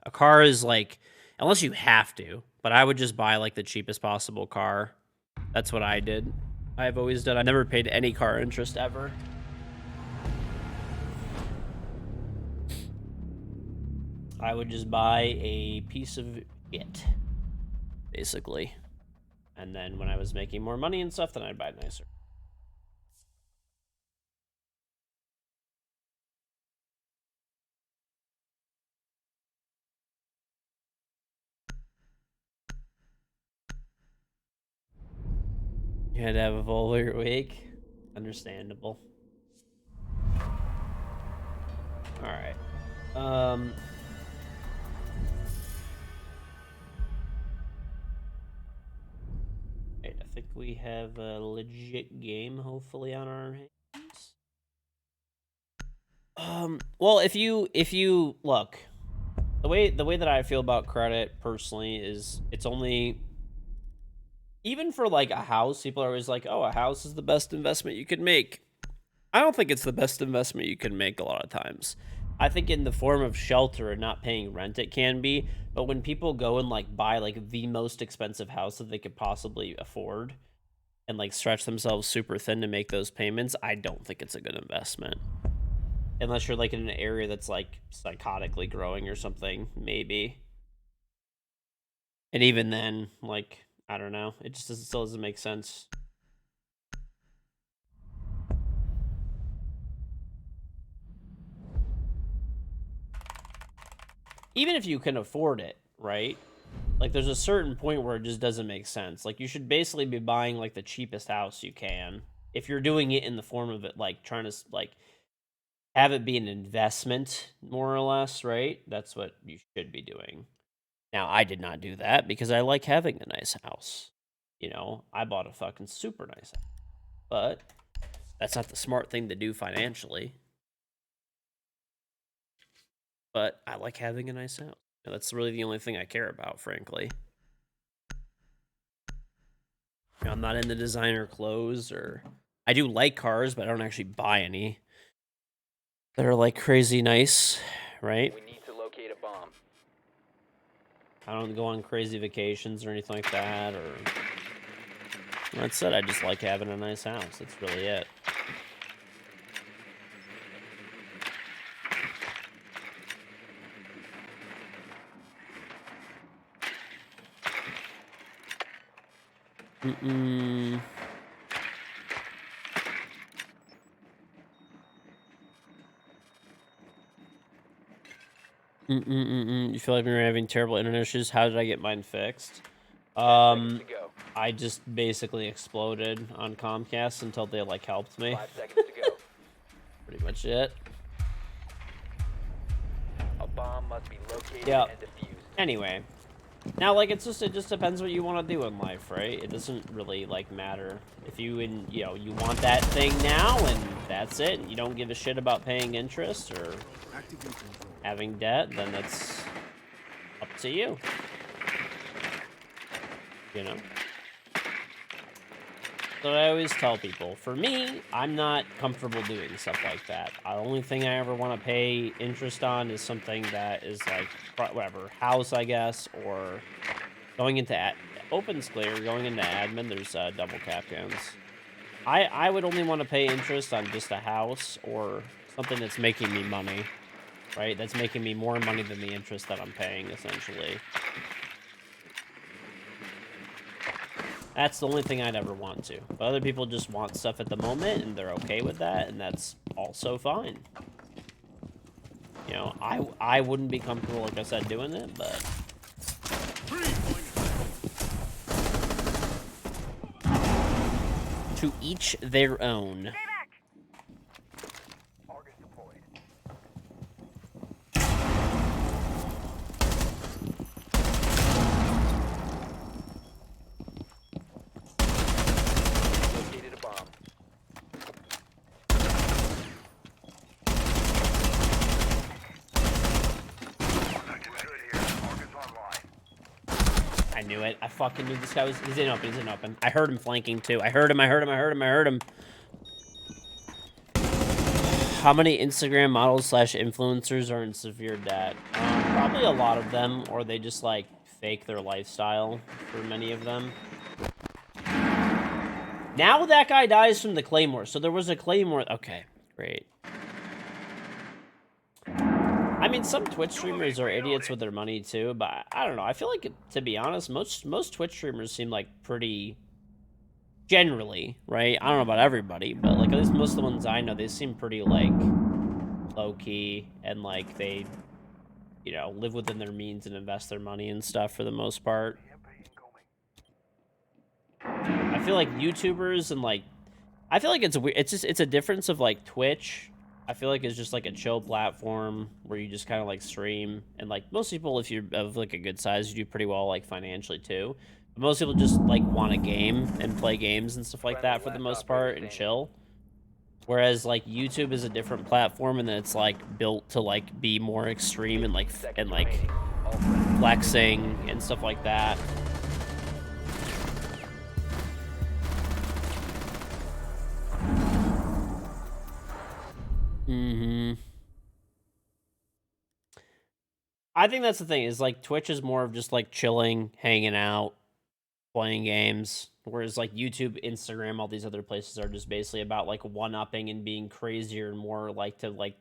A car is like, unless you have to, but I would just buy like the cheapest possible car. That's what I did. I've always done. I never paid any car interest ever. I would just buy a piece of it, basically. And then when I was making more money and stuff, then I'd buy nicer. You had to have a Volvo week. Understandable. Alright. Right, I think we have a legit game, hopefully, on our hands. Well, if you look, the way that I feel about credit personally is it's only, even for like a house, people are always like, oh, a house is the best investment you can make. I don't think it's the best investment you can make a lot of times. I think in the form of shelter and not paying rent, it can be. But when people go and like buy like the most expensive house that they could possibly afford and like stretch themselves super thin to make those payments, I don't think it's a good investment. Unless you're like in an area that's like psychotically growing or something, maybe. And even then, like, I don't know. It just still doesn't make sense. Even if you can afford it, right? Like, there's a certain point where it just doesn't make sense. Like, you should basically be buying, like, the cheapest house you can. If you're doing it in the form of it, like, trying to, like, have it be an investment, more or less, right? That's what you should be doing. Now, I did not do that because I like having a nice house. You know, I bought a fucking super nice house. But that's not the smart thing to do financially. But I like having a nice house. That's really the only thing I care about, frankly. You know, I'm not into designer clothes, or I do like cars, but I don't actually buy any that are like crazy nice, right? We need to locate a bomb. I don't go on crazy vacations or anything like that, or that said, I just like having a nice house. That's really it. You feel like you're having terrible internet issues? How did I get mine fixed? I just basically exploded on Comcast until they like helped me. 5 seconds to go. Pretty much it. A bomb must be located Yep. and defused. Anyway, now like it just depends what you want to do in life, right? It doesn't really like matter if you you want that thing now and that's it. And you don't give a shit about paying interest or having debt, then that's up to you. You know. So I always tell people, for me, I'm not comfortable doing stuff like that. The only thing I ever want to pay interest on is something that is like, whatever, house, I guess, or going into open clear, going into admin, there's double cap guns. I would only want to pay interest on just a house or something that's making me money, right? That's making me more money than the interest that I'm paying, essentially. That's the only thing I'd ever want to. But other people just want stuff at the moment, and they're okay with that, and that's also fine. You know, I wouldn't be comfortable, like I said, doing it, but... To each their own. I knew it. I fucking knew this guy was... He's in open. I heard him flanking, too. I heard him. How many Instagram models / influencers are in severe debt? probably a lot of them, or they just like fake their lifestyle for many of them. Now that guy dies from the Claymore. So there was a Claymore. Okay, great. I mean, some Twitch streamers are idiots with their money too, but I don't know. I feel like, to be honest, most Twitch streamers seem like pretty, generally, right? I don't know about everybody, but like at least most of the ones I know, they seem pretty like low key and like they, you know, live within their means and invest their money and stuff for the most part. I feel like YouTubers and like, I feel like it's weird. It's a difference of like Twitch. I feel like it's just like a chill platform where you just kind of like stream, and like most people, if you're of like a good size, you do pretty well like financially too. But most people just like want a game and play games and stuff like that for the most part and chill. Whereas like YouTube is a different platform, and then it's like built to like be more extreme and like flexing and stuff like that. I think that's the thing, is like Twitch is more of just like chilling, hanging out, playing games, whereas like YouTube, Instagram, all these other places are just basically about like one-upping and being crazier and more like to like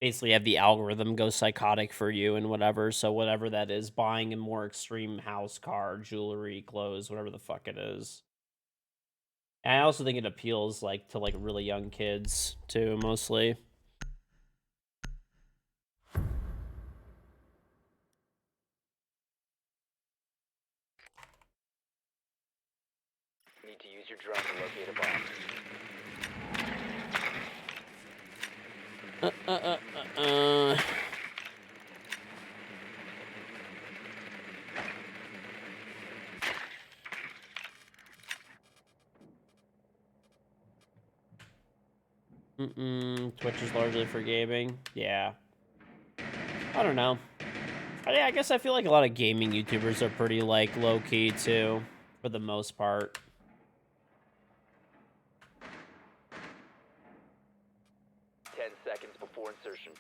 basically have the algorithm go psychotic for you and whatever. So whatever that is, buying a more extreme house, car, jewelry, clothes, whatever the fuck it is. And I also think it appeals like to like really young kids too, mostly. Need to use your drone to locate a bomb. Twitch is largely for gaming. Yeah. I don't know. I guess I feel like a lot of gaming YouTubers are pretty, like, low-key, too, for the most part. 10 seconds before insertion.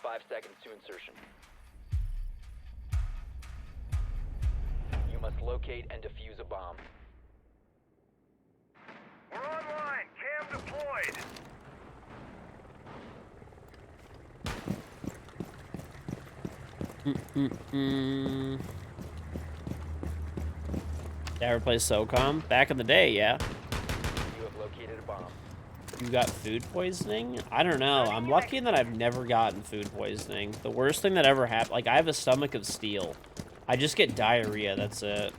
5 seconds to insertion. You must locate and defuse a bomb. We're online. Cam deployed. Ever play SOCOM? Back in the day, yeah. You have located a bomb. You got food poisoning? I don't know. I'm lucky in that I've never gotten food poisoning. The worst thing that ever happened, like, I have a stomach of steel. I just get diarrhea, that's it.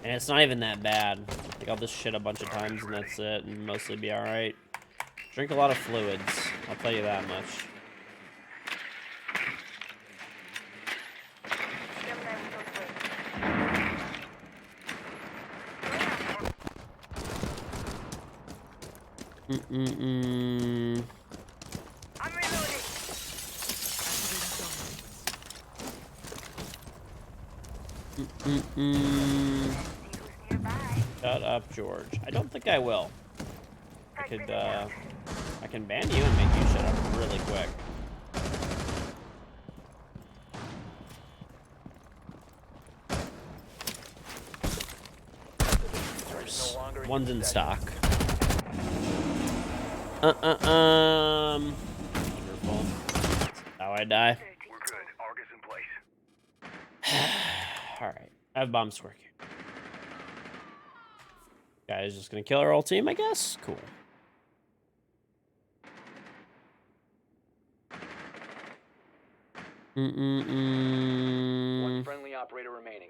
And it's not even that bad. Like, I'll just shit a bunch of times and that's it, and mostly be alright. Drink a lot of fluids, I'll tell you that much. I'm reloading. Shut up, George. I don't think I will. I can ban you and make you shut up really quick. One's in stock. Wonderful. That's how I die. We're good. Argus in place. Alright. I have bomb square here. Guys just gonna kill our whole team, I guess? Cool. One friendly operator remaining.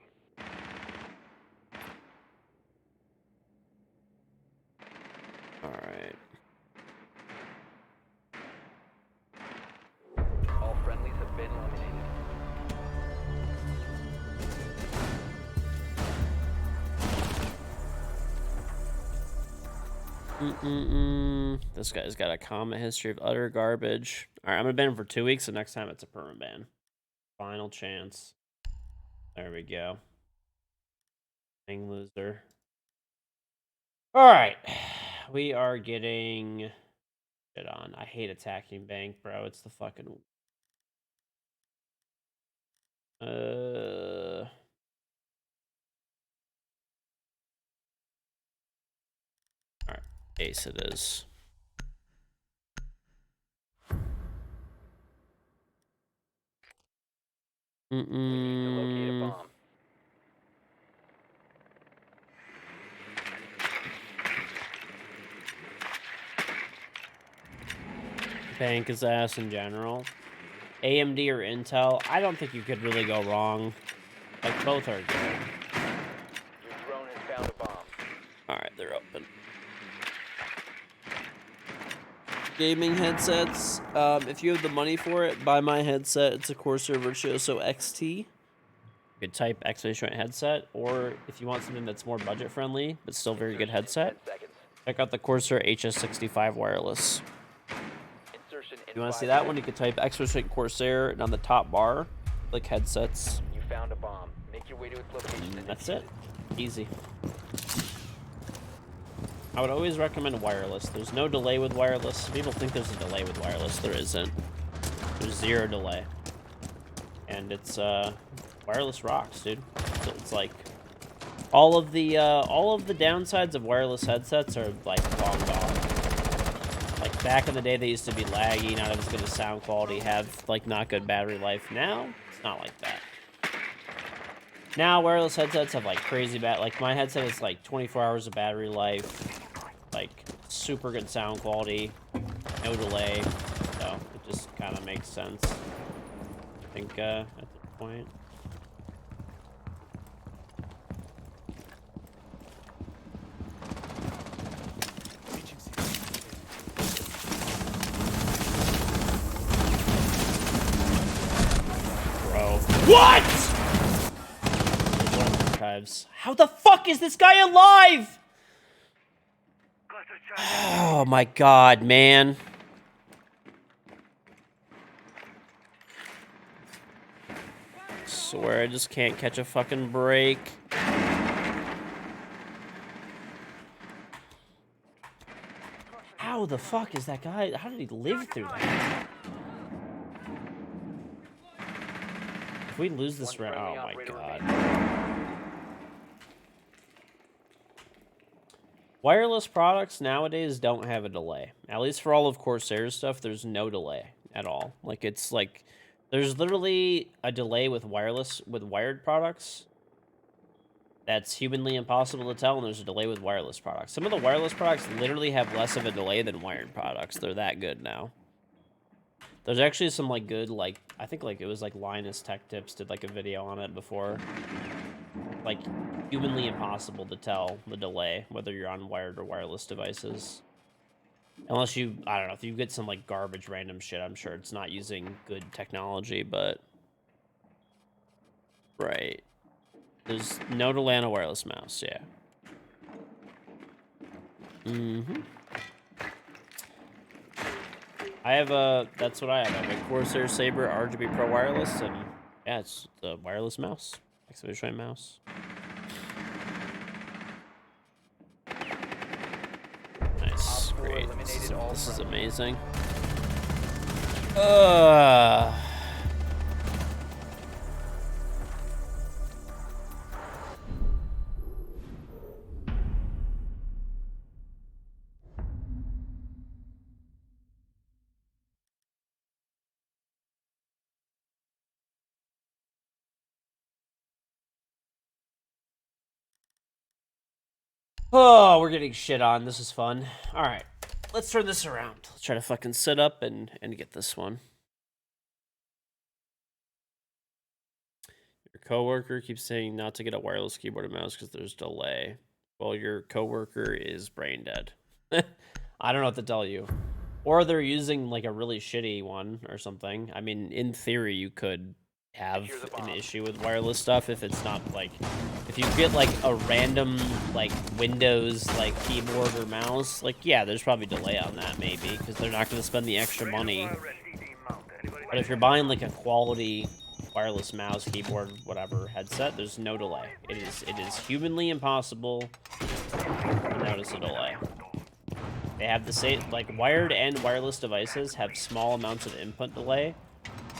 Alright. All friendlies have been eliminated. This guy's got a comment history of utter garbage. Alright, I'm gonna ban him for 2 weeks, so next time it's a permanent ban. Final chance. There we go. Dang loser. Alright. We are getting shit on. I hate attacking bank, bro. It's the fucking... Alright, ace it is. We need to locate a bomb. Bank is ass in general. AMD or Intel, I don't think you could really go wrong. Like, both are good. Your drone has found a bomb. Alright, they're open. Gaming headsets. If you have the money for it, buy my headset. It's a Corsair Virtuoso XT. You could type exclamation point headset, or if you want something that's more budget friendly, but still very good headset, 10 seconds. check out the Corsair HS65 wireless. Insertion in If you want to 5 see that one, seconds. you could type exclamation point Corsair, and on the top bar, click headsets. You found a bomb. Make your way to its location and That's defuse it. Easy. I would always recommend wireless. There's no delay with wireless. People think there's a delay with wireless. There isn't. There's zero delay. And it's, wireless rocks, dude. So it's like, all of the downsides of wireless headsets are, like, long gone. Like, back in the day, they used to be laggy, not as good as sound quality, have, like, not good battery life. Now, it's not like that. Now, wireless headsets have, like, crazy like, my headset is, like, 24 hours of battery life, like, super good sound quality, no delay, so it just kind of makes sense, I think, at this point. Bro. What?! Archives. How the fuck is this guy alive? Oh my god, man. Swear I just can't catch a fucking break. How the fuck is that guy? How did he live through that? If we lose this round, oh my god. Wireless products nowadays don't have a delay. At least for all of Corsair's stuff, there's no delay at all. Like, it's like, there's literally a delay with wired products that's humanly impossible to tell, and there's a delay with wireless products. Some of the wireless products literally have less of a delay than wired products. They're that good now. There's actually some, like, good, like, I think, like, it was, like, Linus Tech Tips did, like, a video on it before. Like, humanly impossible to tell the delay, whether you're on wired or wireless devices. Unless you, I don't know, if you get some, like, garbage random shit, I'm sure it's not using good technology, but... Right. There's no delay on a wireless mouse, yeah. Mm-hmm. I have a, that's what I have. I have a Corsair Saber RGB Pro Wireless, and yeah, it's the wireless mouse. Exclamation mouse. Nice, great. This is amazing. Oh, we're getting shit on. This is fun. All right, let's turn this around. Let's try to fucking sit up and get this one. Your coworker keeps saying not to get a wireless keyboard and mouse because there's delay. Well, your coworker is brain dead. I don't know what to tell you. Or they're using like a really shitty one or something. I mean, in theory, you could have an issue with wireless stuff if it's not like, if you get like a random like Windows like keyboard or mouse, like yeah, there's probably delay on that maybe because they're not going to spend the extra money. But if you're buying like a quality wireless mouse, keyboard, whatever headset, there's no delay. It is humanly impossible to notice a delay. They have the same, like, wired and wireless devices have small amounts of input delay.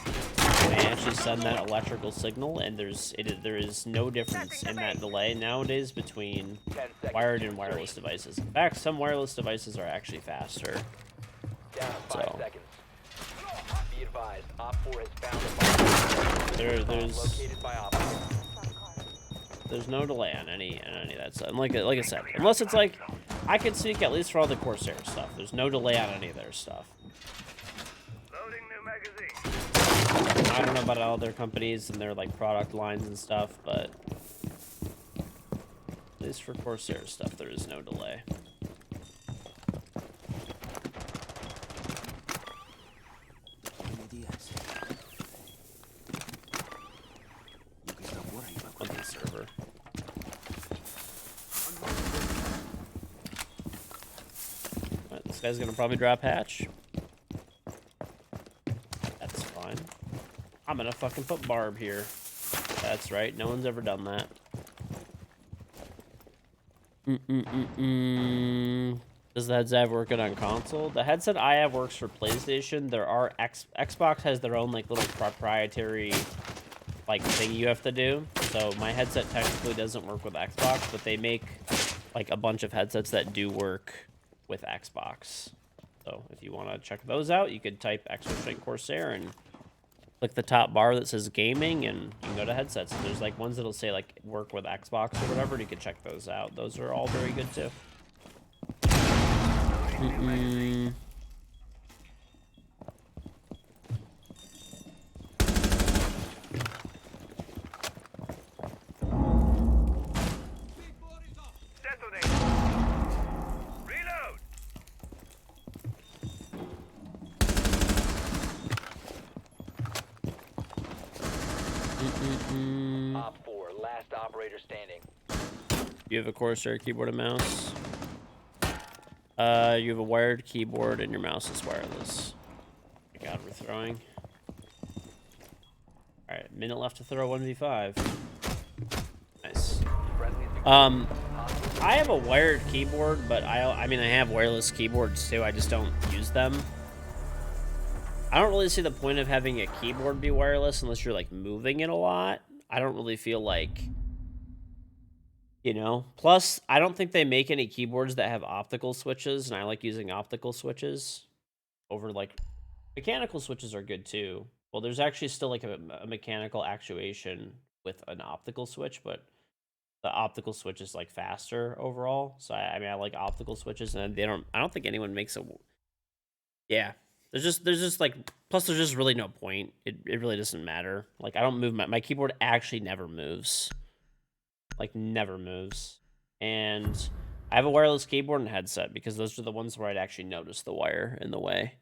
They actually send that electrical signal, and there is no difference in that delay nowadays between 10 seconds wired to and wireless insertion. devices. In fact, some wireless devices are actually faster. Down to 5 So. seconds. Be advised, Op 4 has found a bomb located by Op 4. There's no delay on any of that stuff. And like I said, unless it's like I can sneak at least for all the Corsair stuff. There's no delay on any of their stuff. Loading new magazine. I don't know about all their companies and their like product lines and stuff, but at least for Corsair stuff, there is no delay. Monty server. Alright, this guy's gonna probably drop hatch. That's fine. I'm gonna fucking put Barb here. That's right, no one's ever done that. Does the headset have working on console? The headset I have works for PlayStation. There are Xbox has their own like little proprietary like thing you have to do. So my headset technically doesn't work with Xbox, but they make like a bunch of headsets that do work with Xbox. So if you want to check those out, you could type X-Wing Corsair and click the top bar that says gaming, and you can go to headsets. And there's like ones that'll say like work with Xbox or whatever, and you can check those out. Those are all very good too. Detonate. Reload. Op 4, last operator standing. You have a Corsair keyboard and mouse. You have a wired keyboard and your mouse is wireless. Oh my god, we're throwing. Alright, minute left to throw 1v5. Nice. I have a wired keyboard, but I mean I have wireless keyboards too, I just don't use them. I don't really see the point of having a keyboard be wireless unless you're like moving it a lot. I don't really feel like, you know, plus I don't think they make any keyboards that have optical switches, and I like using optical switches over like mechanical switches are good too. Well, there's actually still like a mechanical actuation with an optical switch, but the optical switch is like faster overall. So I mean I like optical switches, and I don't think anyone makes a yeah. There's just like plus there's just really no point. It really doesn't matter. Like I don't move my keyboard actually never moves. Like never moves. And I have a wireless keyboard and headset because those are the ones where I'd actually notice the wire in the way.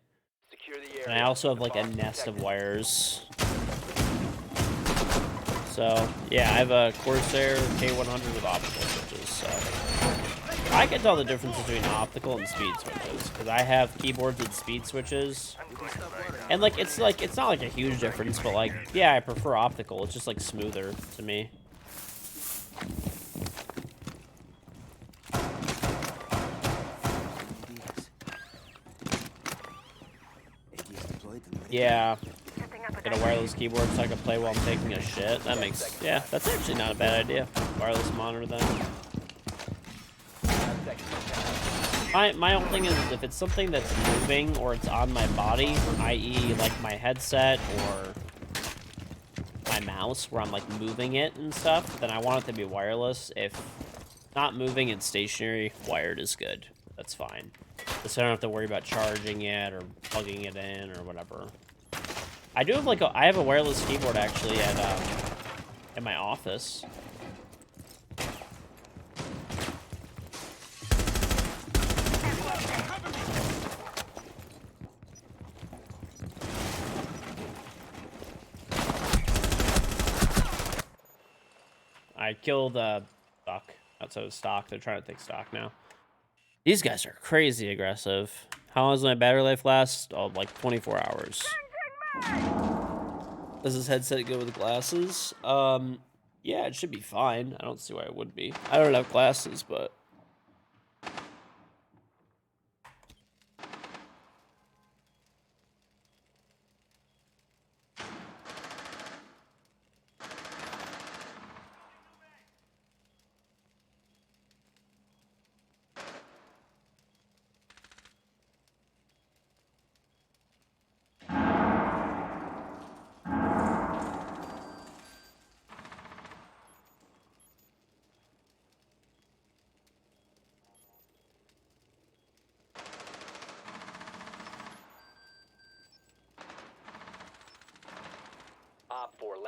Secure the area. And I also have The like a bomb's nest of protected. wires. So yeah, I have a Corsair K100 with optical switches, so I can tell the difference between optical and speed switches because I have keyboards with speed switches, and like it's not like a huge difference, but like yeah, I prefer optical. It's just like smoother to me. Yeah, get a wireless keyboard so I can play while I'm taking a shit. That makes yeah, that's actually not a bad idea. Wireless monitor then. My whole thing is if it's something that's moving or it's on my body, i.e. like my headset or my mouse where I'm like moving it and stuff, then I want it to be wireless. If not moving and stationary, wired is good. That's fine. So I don't have to worry about charging it or plugging it in or whatever. I do have like I have a wireless keyboard actually at in my office. I killed stock. Outside of stock. They're trying to take stock now. These guys are crazy aggressive. How long does my battery life last? Oh, like 24 hours. Does this headset go with glasses? Yeah, it should be fine. I don't see why it would be. I don't have glasses, but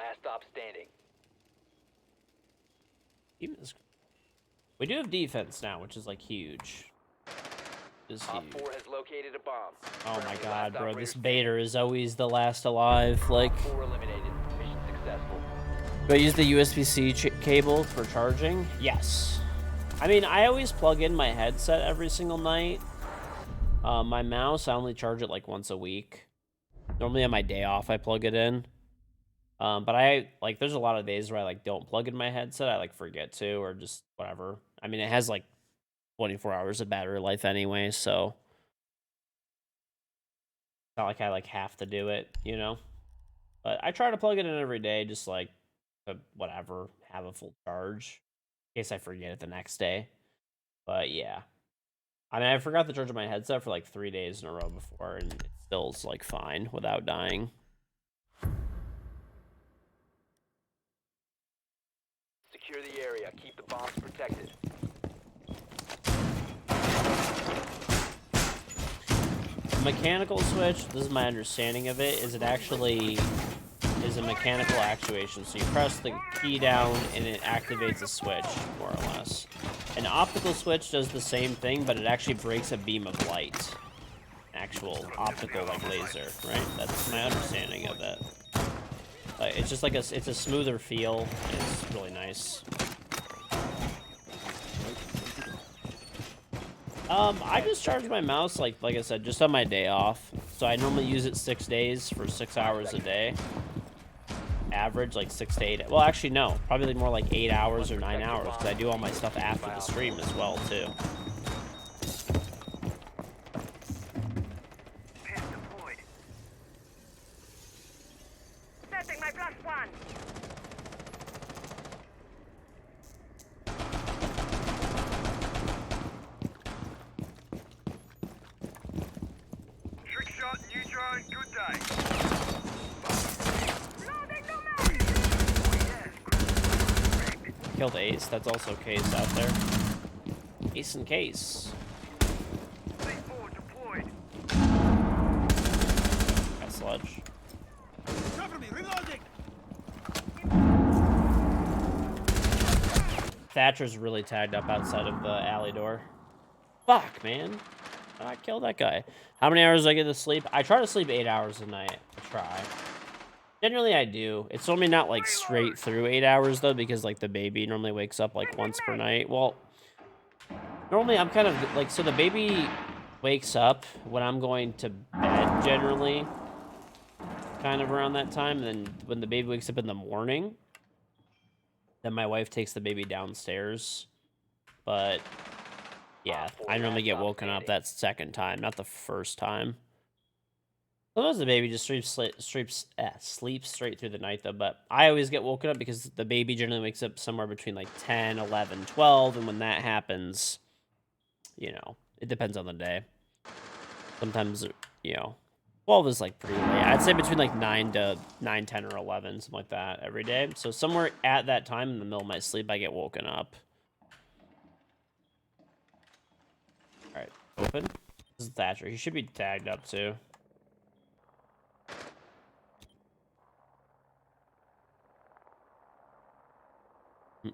Last stop standing. We do have defense now, which is like huge. Is Op huge. 4 has located a bomb. Oh my Friendly god, last bro, operator this standing. baiter is always the last alive. Like, Op 4 eliminated. Mission successful. do I use the USB-C cable for charging? Yes. I mean, I always plug in my headset every single night. My mouse, I only charge it like once a week. Normally on my day off, I plug it in. But there's a lot of days where I like don't plug in my headset. I like forget to, or just whatever. I mean, it has like 24 hours of battery life anyway, so it's not like I like have to do it, you know? But I try to plug it in every day, just like to whatever, have a full charge in case I forget it the next day. But yeah. I mean, I forgot to charge my headset for like 3 days in a row before, and it still's like fine without dying. Secure the area. Keep the bombs protected. The mechanical switch, this is my understanding of it, is it actually is a mechanical actuation. So you press the key down and it activates a switch, more or less. An optical switch does the same thing, but it actually breaks a beam of light. Actual optical like laser, right? That's my understanding of it. But it's just like it's a smoother feel. And it's really nice. I just charge my mouse like I said, just on my day off. So I normally use it 6 days for 6 hours a day. Average like 6 to 8. Well, actually no, probably more like 8 hours or 9 hours because I do all my stuff after the stream as well too. Pin deployed. Setting my +1. Trick shot, new drone, good day. Loading new mag. Killed Ace. That's also Case out there. Ace and Case. C4 deployed. Got Sludge. Cover me, reloading. Thatcher's really tagged up outside of the alley door. Fuck, man. I killed that guy. How many hours do I get to sleep? I try to sleep 8 hours a night. I try. Generally, I do. It's normally not like straight through 8 hours though, because like the baby normally wakes up like once per night. Well, normally I'm kind of like, so the baby wakes up when I'm going to bed generally, kind of around that time. And then when the baby wakes up in the morning, then my wife takes the baby downstairs. But yeah, I normally get woken up that second time, not the first time. Sometimes the baby just sleeps straight through the night, though. But I always get woken up because the baby generally wakes up somewhere between like 10, 11, 12. And when that happens, you know, it depends on the day. Sometimes, you know, 12 is like pretty late. I'd say between like 9 to 9, 10, or 11, something like that every day. So somewhere at that time in the middle of my sleep, I get woken up. All right, open. This is Thatcher. He should be tagged up too.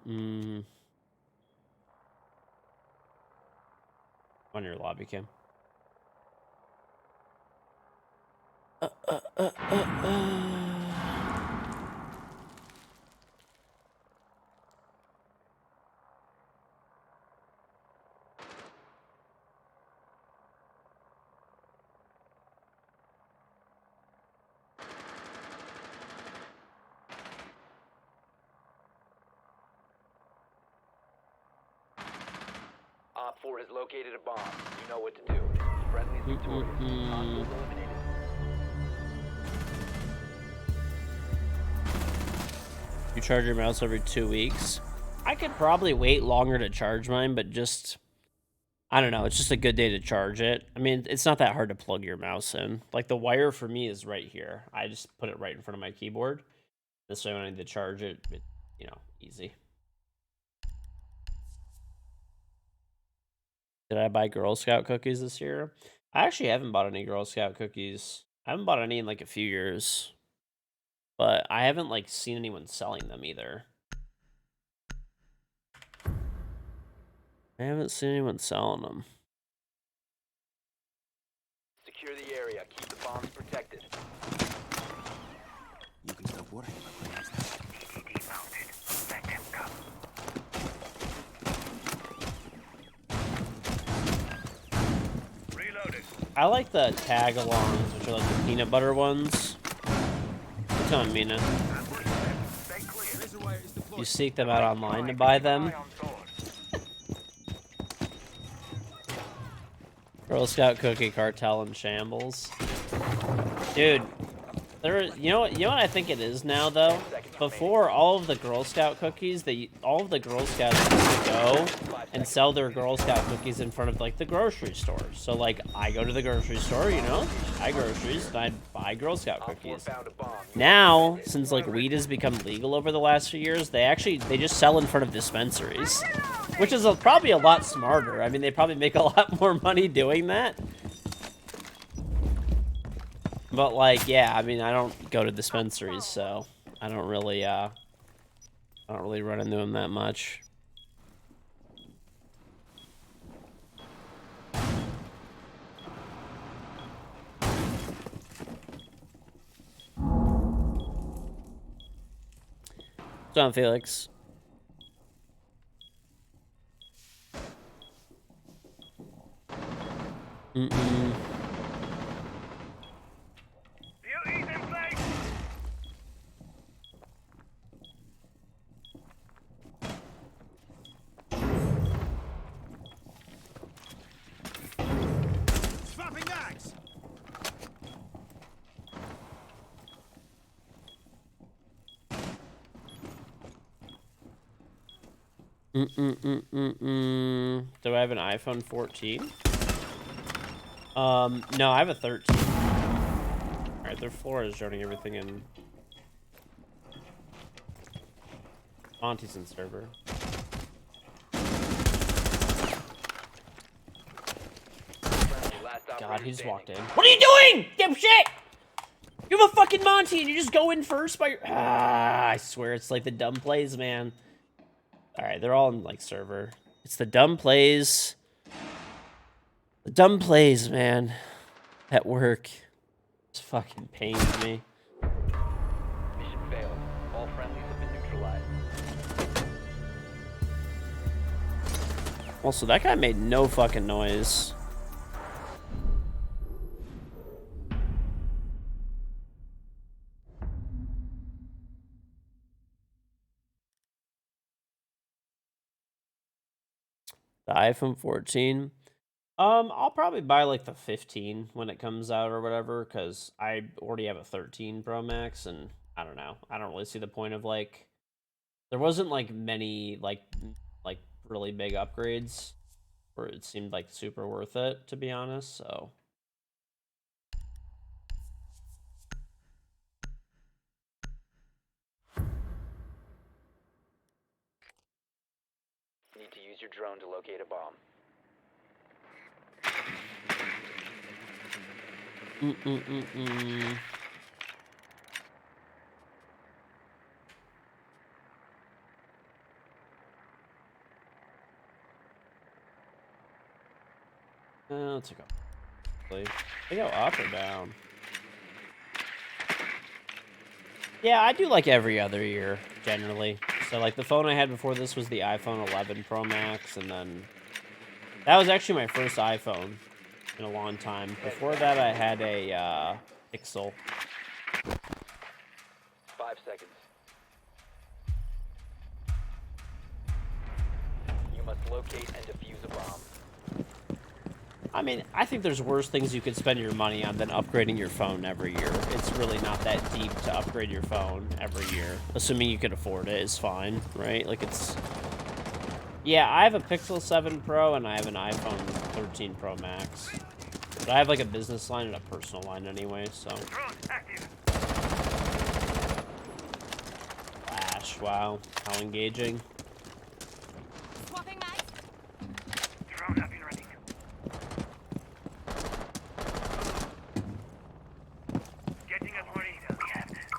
On your lobby cam. Op 4 has located a bomb. You know what to do. Friendly victorious. Hostiles eliminated. You charge your mouse every 2 weeks. I could probably wait longer to charge mine, but just, I don't know. It's just a good day to charge it. I mean, it's not that hard to plug your mouse in. Like the wire for me is right here. I just put it right in front of my keyboard. This way when I need to charge it, you know, easy. Did I buy Girl Scout cookies this year? I actually haven't bought any Girl Scout cookies. I haven't bought any in like a few years. but I haven't like seen anyone selling them either. I haven't seen anyone selling them. Secure the area. Keep the bombs protected. You can stop worrying about my business. EDD mounted. Let them come. Reloading. I like the tag-alongs, which are like the peanut butter ones. What's on, Mina? Stay clear. Laser wire is deployed. You seek them out online to buy them. Eye on sword. Girl Scout cookie cartel in shambles. Dude, you know what I think it is now though? Before, all of the Girl Scout cookies, all of the Girl Scouts used to go and sell their Girl Scout cookies in front of like the grocery store. So like I go to the grocery store, you know, buy groceries and I buy Girl Scout Op 4 cookies. found a bomb. Now, since like weed has become legal over the last few years, they just sell in front of dispensaries, which is probably a lot smarter. I mean, they probably make a lot more money doing that. But like, yeah, I mean, I don't go to dispensaries, so I don't really run into them that much. John Felix. Mm-mm. Beauty's in place. Swapping mags. Do I have an iPhone 14? No, I have a 13. Alright, their floor is running everything in. Monty's in server. Last God, operator he just standing. walked in. What are you doing, dipshit? You have a fucking Monty and you just go in first by your... Ah, I swear it's like the dumb plays, man. Alright, they're all in, like, server. It's the dumb plays. The dumb plays, man. At work. It's fucking pains me. Mission failed. All friendlies have been neutralized. Also, that guy made no fucking noise. The iPhone 14. I'll probably buy like the 15 when it comes out or whatever, because I already have a 13 Pro Max, and I don't know. I don't really see the point of like. There wasn't like many like really big upgrades where it seemed like super worth it, to be honest. So. Need to use your drone to locate a bomb. Let's go. They go up or down. Yeah, I do like every other year, generally. So, like, the phone I had before this was the iPhone 11 Pro Max, and then... That was actually my first iPhone in a long time. Before that, I had a, Pixel. 5 seconds. You must locate and defuse a bomb. I mean, I think there's worse things you could spend your money on than upgrading your phone every year. It's really not that deep to upgrade your phone every year. Assuming you could afford it is fine, right? Like, it's... Yeah, I have a Pixel 7 Pro and I have an iPhone 13 Pro Max. But I have, like, a business line and a personal line anyway, so... Drone active. Flash, wow. How engaging. Swapping mags. Drone up and running. Getting a burrito. We have this.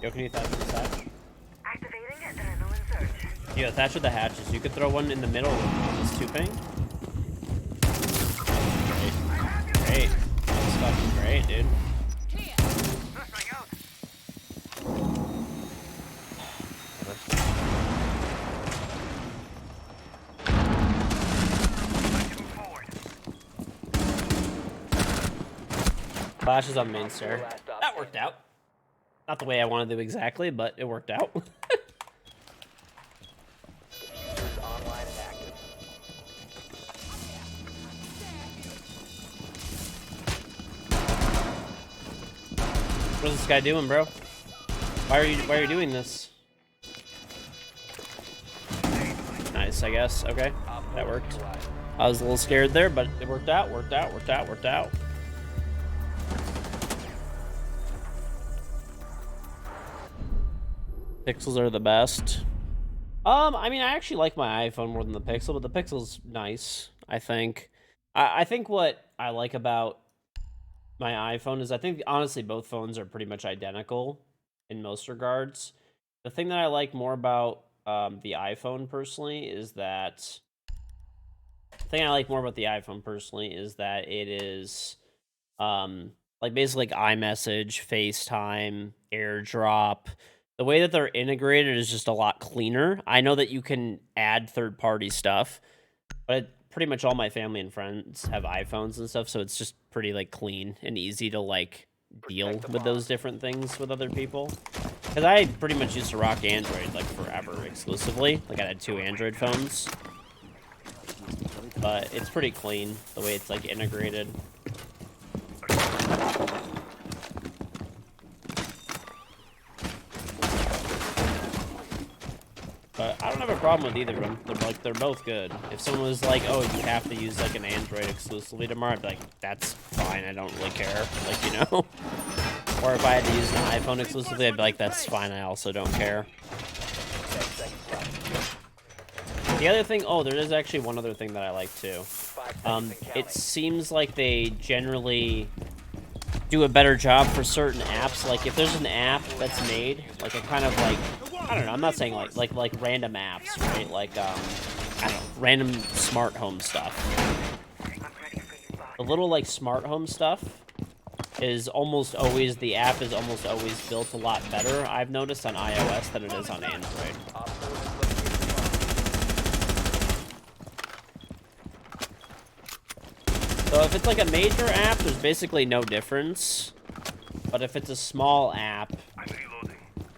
Joe, can you thatch this hatch? Activating adrenaline surge. Yeah, thatch with the hatches. You could throw one in the middle of this tubing. Great. That's fucking great, dude. Clear. Suspect out. Ready to move forward. Flash is on main stair. That worked out. Not the way I wanted to exactly, but it worked out. Diffuser is online and active. What is this guy doing, bro? Why are you doing this? Nice, I guess. Okay, that worked. I was a little scared there, but it worked out. Worked out. Pixels are the best. I mean, I actually like my iPhone more than the Pixel, but the Pixel's nice, I think. I think what I like about my iPhone is I think, honestly, both phones are pretty much identical in most regards. The thing that I like more about the iPhone, personally, is that... The thing I like more about the iPhone, personally, is that it is... like, basically, like, iMessage, FaceTime, AirDrop... The way that they're integrated is just a lot cleaner. I know that you can add third-party stuff, but pretty much all my family and friends have iPhones and stuff, so it's just pretty, like, clean and easy to, like, deal with those different things with other people. Because I pretty much used to rock Android, like, forever, exclusively. Like, I had 2 Android phones. But it's pretty clean, the way it's, like, integrated. But I don't have a problem with either of them. They're both good. If someone was like, "Oh, you have to use like an Android exclusively tomorrow," I'd be like, "That's fine. I don't really care." Like, you know. Or if I had to use an iPhone exclusively, I'd be like, "That's fine. I also don't care." The other thing, oh, there is actually one other thing that I like too. It seems like they generally do a better job for certain apps. Like, if there's an app that's made, like a kind of like, I don't know, I'm not saying like random apps, right? Like, I don't know, random smart home stuff. The little, like, smart home stuff is almost always, the app is almost always built a lot better, I've noticed, on iOS than it is on Android. So if it's like a major app, there's basically no difference. But if it's a small app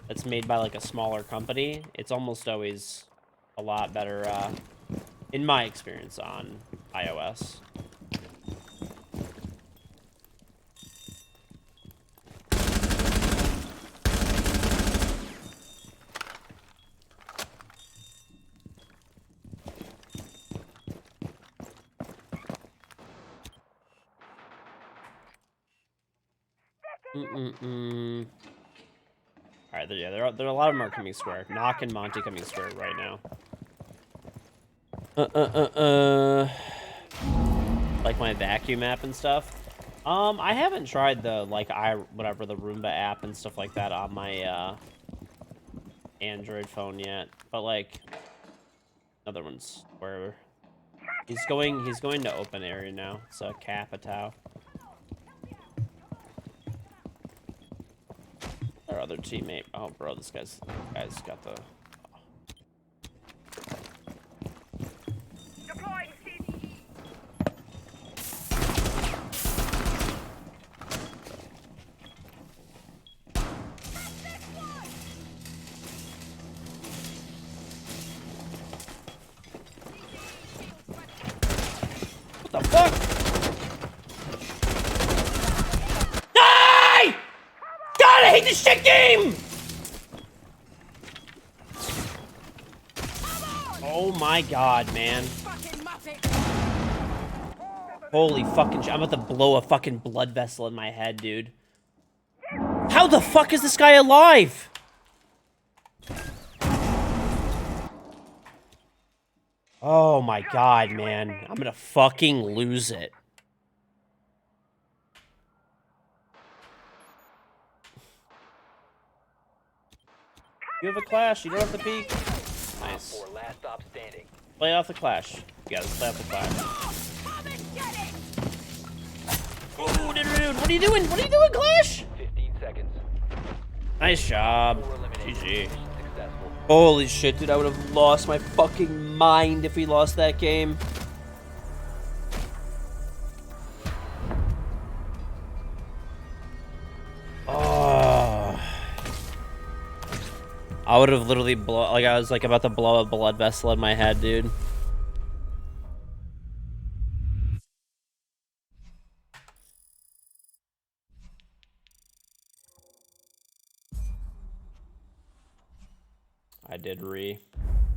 that's made by like a smaller company, it's almost always a lot better, in my experience, on iOS. Alright, yeah, there are a lot of them are coming square. Knock and Monty coming square right now. Like my vacuum app and stuff. I haven't tried the, like, whatever, the Roomba app and stuff like that on my, Android phone yet. But, like, another one's where he's going to open area now. It's a Capitao. Our other teammate. Oh, bro, this guy's got the... Deploying CDE. What the fuck? Die! God, I hate this shit game! Oh my god, man. Holy fucking shit. I'm about to blow a fucking blood vessel in my head, dude. How the fuck is this guy alive? Oh my god, man. I'm gonna fucking lose it. You have a clash. You don't have to peek. Op Nice. 4, last stop standing. Play off the clash. Yeah, let's play off the clash. Come and get it! Oh, dude, what are you doing? What are you doing, Clash? 15 seconds. Nice job. 4 eliminated. GG. Mission successful. Holy shit, dude. I would have lost my fucking mind if we lost that game. Oh. I would have literally like I was like about to blow a blood vessel in my head, dude. I did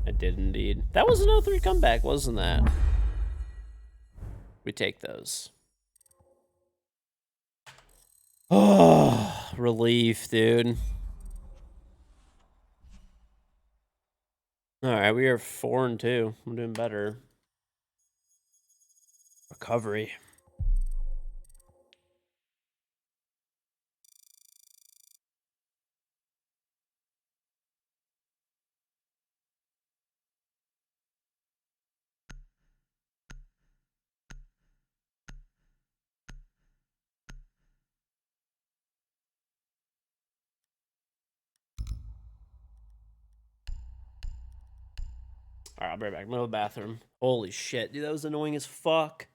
I did indeed. That was an 0-3 comeback, wasn't that? We take those. Oh, relief, dude. All right, we are 4-2. I'm doing better. Recovery. All right, I'll be right back. I'm going to the bathroom. Holy shit, dude, that was annoying as fuck.